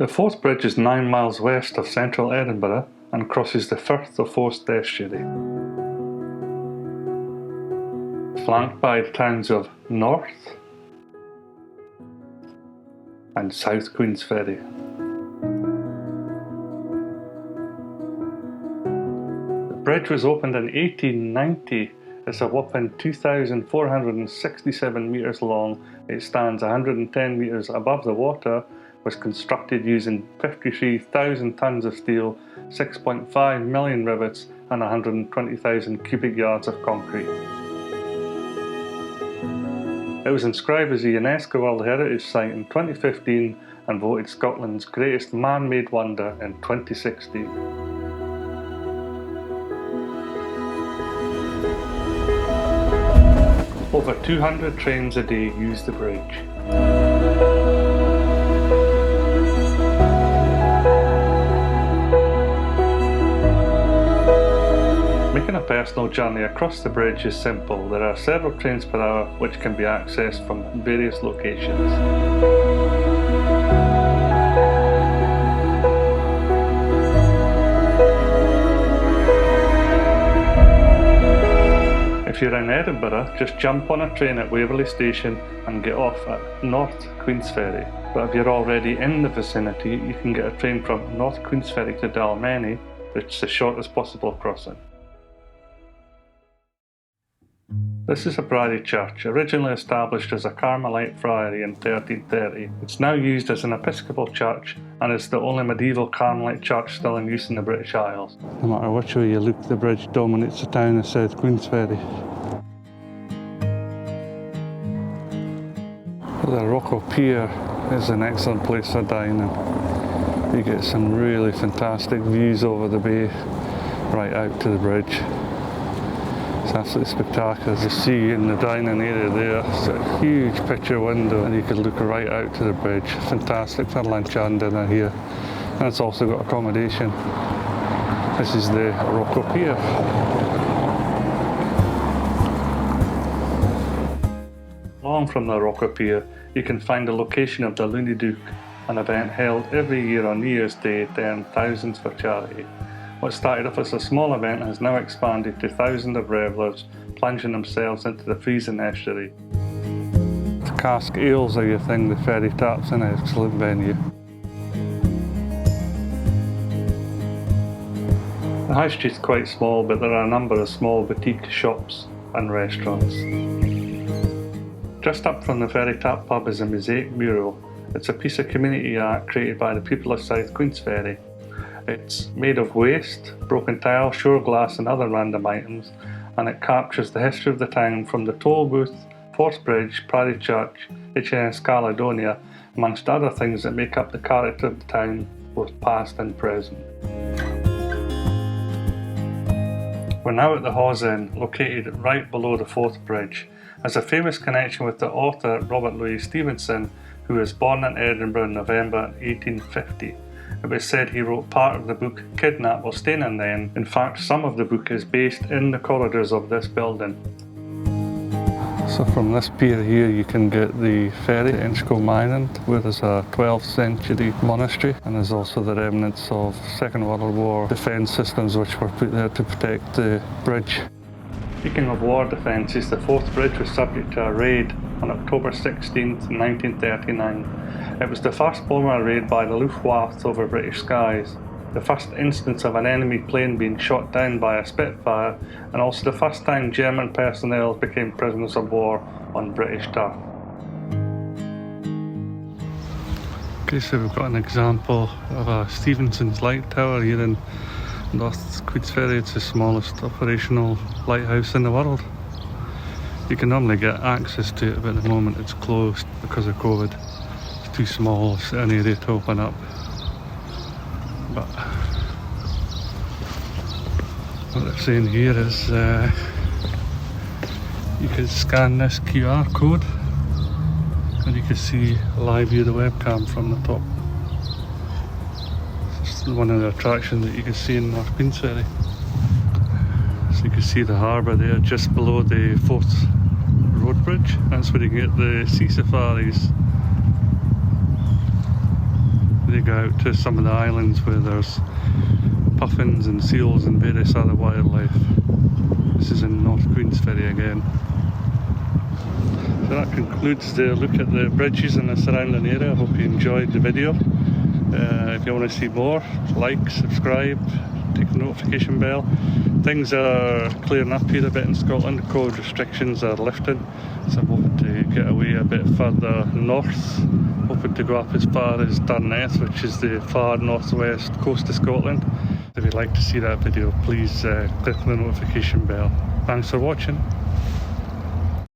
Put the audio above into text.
The Forth Bridge is 9 miles west of central Edinburgh and crosses the Firth of Forth estuary. Flanked by the towns of North and South Queensferry. The bridge was opened in 1890. It's a whopping 2,467 metres long. It stands 110 metres above the water, was constructed using 53,000 tonnes of steel, 6.5 million rivets and 120,000 cubic yards of concrete. It was inscribed as a UNESCO World Heritage Site in 2015 and voted Scotland's greatest man-made wonder in 2016. Over 200 trains a day use the bridge. Making a personal journey across the bridge is simple. There are several trains per hour which can be accessed from various locations. If you're in Edinburgh, just jump on a train at Waverley Station and get off at North Queensferry. But if you're already in the vicinity, you can get a train from North Queensferry to Dalmeny, which is the shortest possible crossing. This is a priory church, originally established as a Carmelite friary in 1330. It's now used as an Episcopal church and is the only medieval Carmelite church still in use in the British Isles. No matter which way you look, the bridge dominates the town of South Queensferry. The Rocco Pier is an excellent place for dining. You get some really fantastic views over the bay, right out to the bridge. It's absolutely spectacular. As you see in the dining area there, it's a huge picture window and you could look right out to the bridge. Fantastic for lunch and dinner here. And it's also got accommodation. This is the Rocco Pier. Along from the Rocco Pier, you can find the location of the Looney Duke, an event held every year on New Year's Day to earn thousands for charity. What started off as a small event has now expanded to thousands of revellers plunging themselves into the freezing estuary. The cask ales are your thing, the Ferry Tap's an excellent venue. The high street's quite small, but there are a number of small boutique shops and restaurants. Just up from the Ferry Tap pub is a mosaic mural. It's a piece of community art created by the people of South Queensferry. It's made of waste, broken tile, shore glass and other random items, and it captures the history of the town from the toll booth, Forth Bridge, Priory Church, HMS Caledonia, amongst other things that make up the character of the town, both past and present. We're now at the Hawes Inn, located right below the Forth Bridge. Has a famous connection with the author Robert Louis Stevenson, who was born in Edinburgh in November 1850. It was said he wrote part of the book Kidnapped while staying in the inn. In fact, some of the book is based in the corridors of this building. So from this pier here you can get the ferry to Inchcolm Island, where there's a 12th century monastery, and there's also the remnants of Second World War defence systems which were put there to protect the bridge. Speaking of war defences, the Forth Bridge was subject to a raid on October 16, 1939. It was the first bomber raid by the Luftwaffe over British skies, the first instance of an enemy plane being shot down by a Spitfire, and also the first time German personnel became prisoners of war on British turf. Okay, so we've got an example of a Stevenson's light tower here in North Queensferry. It's the smallest operational lighthouse in the world. You can normally get access to it, but at the moment it's closed because of COVID. It's too small an area to open up. But what they're saying here is you can scan this QR code and you can see a live view of the webcam from the top. It's one of the attractions that you can see in North Queensferry. So you can see the harbour there just below the Forth Road Bridge. That's where you can get the sea safaris. they go out to some of the islands where there's puffins and seals and various other wildlife. This is in North Queensferry again. So that concludes the look at the bridges in the surrounding area. I hope you enjoyed the video. If you want to see more, like, subscribe, take the notification bell. Things are clearing up here a bit in Scotland. COVID restrictions are lifting, so I'm hoping to get away a bit further north, hoping to go up as far as Durneth, which is the far northwest coast of Scotland. If you'd like to see that video, please click the notification bell. Thanks for watching.